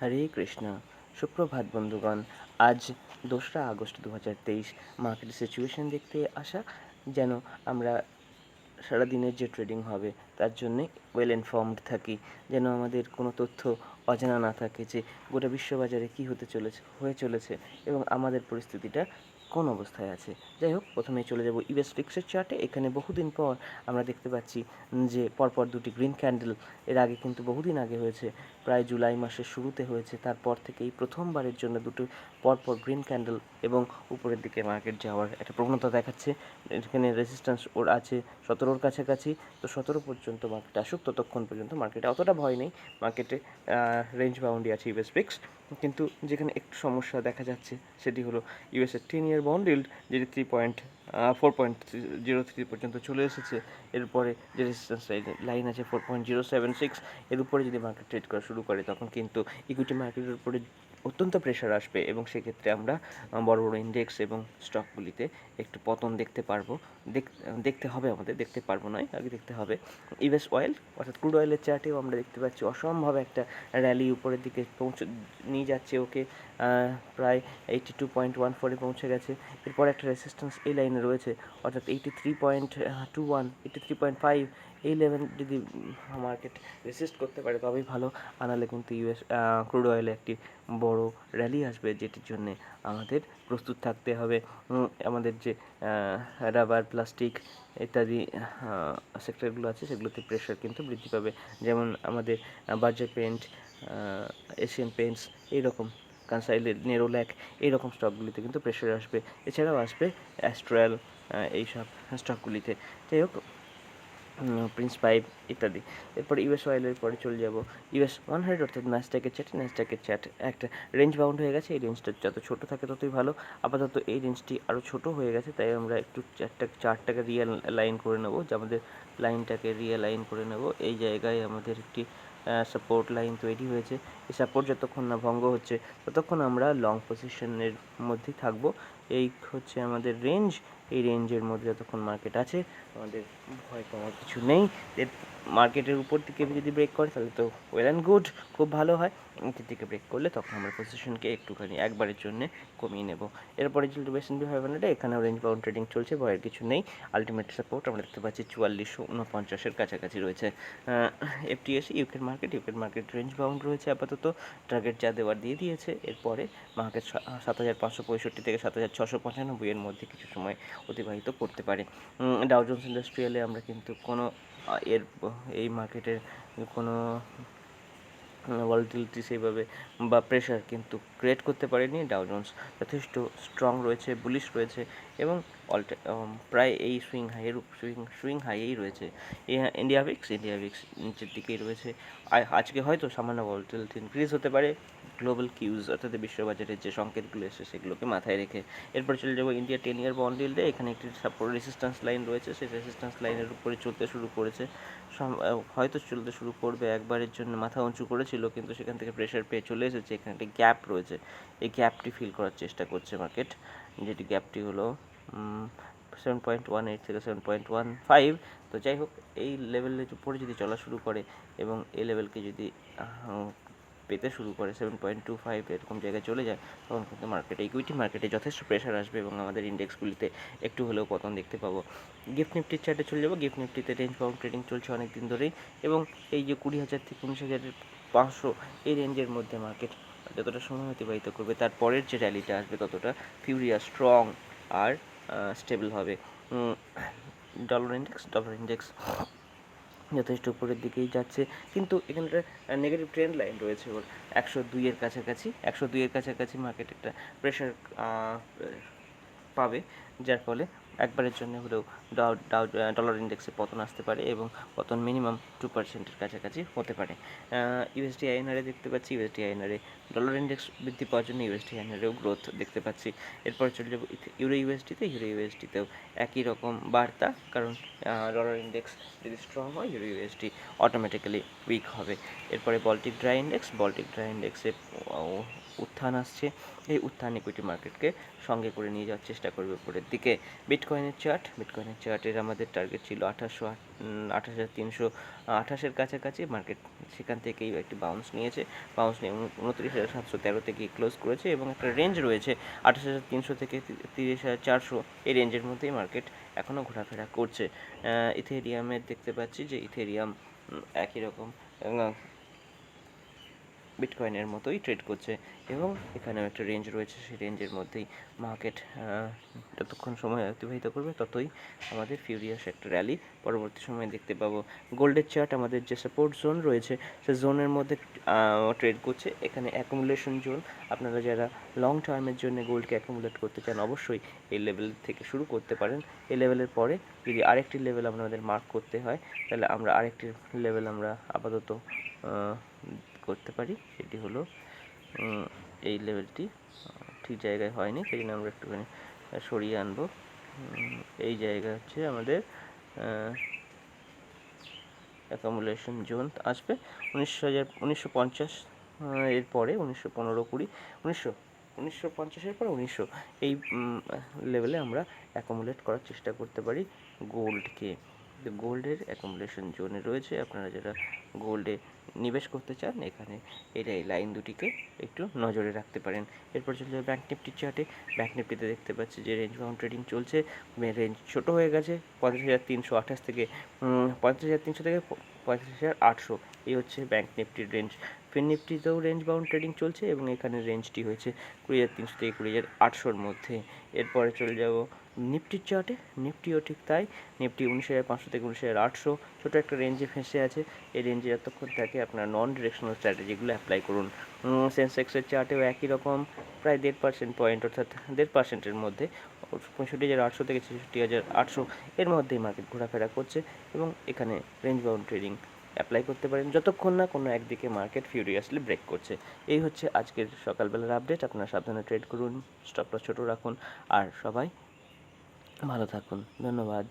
হরে কৃষ্ণ। সুপ্রভাত বন্ধুগণ। আজ 2রা আগস্ট 2023। মার্কেটের সিচুয়েশন দেখতে আসা, যেন আমরা সারাদিনের যে ট্রেডিং হবে তার জন্যে ওয়েল ইনফর্মড থাকি, যেন আমাদের কোনো তথ্য অজানা না থাকে যে গোটা বিশ্ববাজারে কী হয়ে চলেছে এবং আমাদের পরিস্থিতিটা কোন অবস্থায় আছে। যাই হোক, প্রথমে চলে যাব ইউএস ফিক্সের চার্টে। এখানে বহুদিন পর আমরা দেখতে পাচ্ছি যে পরপর দুটি গ্রিন ক্যান্ডেল, এর আগে কিন্তু বহুদিন আগে হয়েছে, প্রায় জুলাই মাসের শুরুতে হয়েছে। তারপর থেকেই প্রথমবারের জন্য দুটো পরপর গ্রিন ক্যান্ডেল এবং উপরের দিকে মার্কেট যাওয়ার একটা প্রবণতা দেখাচ্ছে। এখানে রেজিস্ট্যান্স ওর আছে 17-র কাছাকাছি, তো 17 পর্যন্ত মার্কেট আসুক, ততক্ষণ পর্যন্ত মার্কেটে অতটা ভয় নেই। মার্কেটে রেঞ্জ বাউন্ডই আছে ইউএস ফিক্স, কিন্তু যেখানে একটু সমস্যা দেখা যাচ্ছে সেটি হলো ইউএসের 10-year বন্ড ইল্ড, যেটি 4.03 পর্যন্ত চলে এসেছে। এরপরে যে রেজিস্ট্যান্স লাইন আছে 4.076, এর উপরে যদি মার্কেট ট্রেড করা শুরু করে তখন কিন্তু ইকুইটি মার্কেটের উপরে অত্যন্ত প্রেশার আসবে এবং সেক্ষেত্রে আমরা বড় বড় ইন্ডেক্স এবং স্টকগুলিতে একটু পতন দেখতে পারবো। দেখতে হবে, আমাদের দেখতে পারবো নয়, আগে দেখতে হবে। ইউএস অয়েল অর্থাৎ ক্রুড অয়েলের চার্টেও আমরা দেখতে পাচ্ছি অসম্ভব একটা র্যালি উপরের দিকে নিয়ে যাচ্ছে ওকে। প্রায় 82.14-এ পৌঁছে গেছে। এরপর একটা রেসিস্ট্যান্স এই লাইনে রয়েছে, অর্থাৎ 83.21, 83.5, এই লেভেল যদি মার্কেট রেসিস্ট করতে পারে তবেই ভালো। আনালে কিন্তু ইউএস ক্রুড অয়েলে একটি বড় র্যালি আসবে, যেটির জন্যে আমাদের প্রস্তুত থাকতে হবে। আমাদের যে রাবার, প্লাস্টিক ইত্যাদি সেক্টরগুলো আছে সেগুলোতে প্রেশার কিন্তু বৃদ্ধি পাবে, যেমন আমাদের বার্জার পেন্ট, এশিয়ান পেন্টস, এইরকম কানসাইলের নেরোল্যাক, এইরকম স্টকগুলিতে কিন্তু প্রেশার আসবে। এছাড়াও আসবে অ্যাস্ট্রাল, এইসব স্টকগুলিতে। যাই হোক, প্রিন্স পাইপ ইত্যাদি। এরপরে ইউএস অয়েলের পরে চলে যাব ইউএস 100, অর্থাৎ ন্যাসড্যাকের চ্যাট একটা রেঞ্জ বাউন্ড হয়ে গেছে। এই রেঞ্জটা যত ছোট থাকে ততই ভালো। আপাতত এই রেঞ্জটি আরও ছোট হয়ে গেছে, তাই আমরা একটু চার্টটাকে রিয়ালাইন করে নেব, যে আমাদের লাইনটাকে রিয়ালাইন করে নেব। এই জায়গায় আমাদের একটি সাপোর্ট লাইন তৈরি হয়েছে। এই সাপোর্ট যতক্ষণ না ভঙ্গ হচ্ছে ততক্ষণ আমরা লং পজিশনের মধ্যেই থাকবো। এই হচ্ছে আমাদের রেঞ্জ। এই রেঞ্জের মধ্যে যতক্ষণ মার্কেট আছে আমাদের ভয় পাওয়ার কিছু নেই। মার্কেটের উপর দিকে যদি ব্রেক করে তাহলে তো ওয়েল অ্যান্ড গুড, খুব ভালো হয়। নিচের দিকে ব্রেক করলে তখন আমরা পজিশনকে একটুখানি একবারের জন্য কমিয়ে নেব। এরপরে চলবে S&P 500, এখানেও রেঞ্জ বাউন্ড ট্রেডিং চলছে, ভয়ের কিছু নেই। আলটিমেট সাপোর্ট আমরা দেখতে পাচ্ছি 4449-এর কাছাকাছি রয়েছে। এফটিএস ইউকের মার্কেট রেঞ্জ বাউন্ড রয়েছে আপাতত, টার্গেট যা দেওয়ার দিয়ে দিয়েছে। এরপরে মার্কেট 7565 থেকে 7695 এর মধ্যে কিছু সময় অতিবাহিত করতে পারে। ডাও জোন্স ইন্ডাস্ট্রিয়ালে আমরা কিন্তু কোনো এই মার্কেটের কোনো ভলাটিলিটি সেইভাবে বা প্রেশার কিন্তু ক্রিয়েট করতে পারেনি। ডাও জোন্স যথেষ্ট স্ট্রং রয়েছে, বুলিশ রয়েছে এবং প্রায় এই সুইং হাইয়েই রয়েছে। ইন্ডিয়া ভিক্স নিচের দিকেই রয়েছে। আজকে হয়তো সামান্য ভলাটিলিটি ইনক্রিজ হতে পারে, গ্লোবাল কিউজ অর্থাৎ বিশ্ববাজারের যে সংকেতগুলো এসে সেগুলোকে মাথায় রেখে। এরপর চলে যাবো ইন্ডিয়া 10-year বন্ড ইল্ডে। এখানে একটি সাপোর্ট রেসিস্ট্যান্স লাইন রয়েছে, সেই রেসিস্ট্যান্স লাইনের উপরে চলতে শুরু করেছে, হয়তো চলতে শুরু করবে। একবারের জন্য মাথা উঁচু করেছিল, কিন্তু সেখান থেকে প্রেশার পেয়ে চলে এসেছে। এখানে একটি গ্যাপ রয়েছে, এই গ্যাপটি ফিল করার চেষ্টা করছে মার্কেট, যেটি গ্যাপটি হলো 7.18 থেকে 7.15। তো যাই হোক, এই লেভেলের উপরে যদি চলা শুরু করে এবং এই লেভেলকে যদি পেতে শুরু করে 7.25 এরকম জায়গায় চলে যায়, তখন কিন্তু ইকুইটি মার্কেটে যথেষ্ট প্রেশার আসবে এবং আমাদের ইন্ডেক্সগুলিতে একটু হলেও পতন দেখতে পাবো। গিফট নিফটির চার্টে চলে যাবো। গিফট নিফটিতে রেঞ্জ বাউন্ড ট্রেডিং চলছে অনেক দিন ধরেই, এবং এই যে 20,000 থেকে 19,500 এই রেঞ্জের মধ্যে মার্কেট যতটা সময় অতিবাহিত করবে, তারপরের যে র্যালিটা আসবে ততটা ফিউরিয়াস, স্ট্রং আর স্টেবল হবে। ডলার ইন্ডেক্স যথেষ্ট উপরের দিকেই যাচ্ছে, কিন্তু এখানে একটা নেগেটিভ ট্রেন্ড লাইন রয়েছে ওর 102-এর কাছাকাছি মার্কেট একটা প্রেশার পাবে, যার ফলে একবারের জন্য হলেও ডলার ইন্ডেক্সে পতন আসতে পারে এবং পতন মিনিমাম 2%-এর কাছাকাছি হতে পারে। ইউএসডি আইএনআরে দেখতে পাচ্ছি, ইউএসডি আইএনআরে ডলার ইন্ডেক্স বৃদ্ধি পাওয়ার জন্য ইউএসডি আইএনআরেও গ্রোথ দেখতে পাচ্ছি। এরপর চলে যাবো ইউরো ইউএসডিতেও একই রকম বার্তা, কারণ ডলার ইন্ডেক্স যদি স্ট্রং হয় ইউরো ইউএসডি অটোমেটিক্যালি উইক হবে। এরপরে বল্টিক ড্রাই ইন্ডেক্সে উত্থান আসছে। এই উত্থান ইকুইটি মার্কেটকে সঙ্গে করে নিয়ে যাওয়ার চেষ্টা করবে উপরের দিকে। বিটকয়েনের চার্টের আমাদের টার্গেট ছিল 28,328 কাছাকাছি। মার্কেট সেখান থেকেই একটি বাউন্স নিয়েছে, বাউন্স নিয়ে 29,713 থেকে ক্লোজ করেছে এবং একটা রেঞ্জ রয়েছে 28,300 থেকে 30,400, এই রেঞ্জের মধ্যেই মার্কেট এখনও ঘোরাফেরা করছে। ইথেরিয়ামের দেখতে পাচ্ছি যে ইথেরিয়াম একই রকম বিটকয়েনের মতোই ট্রেড করছে এবং এখানেও একটা রেঞ্জ রয়েছে, সেই রেঞ্জের মধ্যেই মার্কেট যতক্ষণ সময় অতিবাহিত করবে ততই আমাদের ফিউরিয়াস একটা র্যালি পরবর্তী সময়ে দেখতে পাবো। গোল্ডের চার্ট আমাদের যে সাপোর্ট জোন রয়েছে সে জোনের মধ্যে ট্রেড করছে। এখানে অ্যাকুমুলেশন জোন, আপনারা যারা লং টার্মের জন্য গোল্ডকে অ্যাকুমুলেট করতে চান অবশ্যই এই লেভেল থেকে শুরু করতে পারেন। এই লেভেলের পরে যদি আরেকটি লেভেল আমাদের মার্ক করতে হয় তাহলে আমরা আরেকটি লেভেল আমরা আপাতত করতে পারি, সেটি হলো এই লেভেলটি ঠিক জায়গায় হয়নি, সেই জন্য আমরা একটুখানি সরিয়ে আনবো। এই জায়গা হচ্ছে আমাদের অ্যাকুমুলেশন জোন আসবে 1950, এরপরে 1915, 20, 1950-এর পরে 1900, এই লেভেলে আমরা অ্যাকুমুলেট করার চেষ্টা করতে পারি গোল্ডকে। গোল্ডের অ্যাকুমুলেশন জোনে রয়েছে, আপনারা যারা গোল্ডে নিবেশ করতে চান এখানে এই লাইন দুটিকে একটু নজরে রাখতে পারেন। এরপর চলে যাবে ব্যাঙ্ক নিফটির চার্টে। ব্যাঙ্ক নিফটিতে দেখতে পাচ্ছি যে রেঞ্জ বাউন্ড ট্রেডিং চলছে, রেঞ্জ ছোটো হয়ে গেছে 35,328 থেকে 35,300 থেকে 35,800, এই হচ্ছে ব্যাঙ্ক নিফটির রেঞ্জ। ফিন নিফটিতেও রেঞ্জ বাউন্ড ট্রেডিং চলছে এবং এখানে রেঞ্জটি হয়েছে 20,300 থেকে 20,800-র মধ্যে। এরপরে চলে যাব নিফটির চার্টে, নিফটিও ঠিক তাই, নিফটি 19,500 থেকে 19,800 ছোটো একটা রেঞ্জে ফেঁসে আছে। এই রেঞ্জে যতক্ষণ থাকে আপনার নন ডিরেকশনাল স্ট্র্যাটেজিগুলো অ্যাপ্লাই করুন। সেন্সেক্সের চার্টেও একই রকম প্রায় 1.5% পয়েন্ট, অর্থাৎ 1.5%-এর মধ্যে 65,800 থেকে 66,800 এর মধ্যেই মার্কেট ঘোরাফেরা করছে এবং এখানে রেঞ্জ বাউন্ড ট্রেডিং অ্যাপ্লাই করতে পারেন যতক্ষণ না কোনো একদিকে মার্কেট ফিউরিয়াসলি ব্রেক করছে। এই হচ্ছে আজকের সকালবেলার আপডেট। আপনারা সাবধানে ট্রেড করুন, স্টপ লস ছোটো রাখুন আর সবাই ভালো থাকুন। ধন্যবাদ।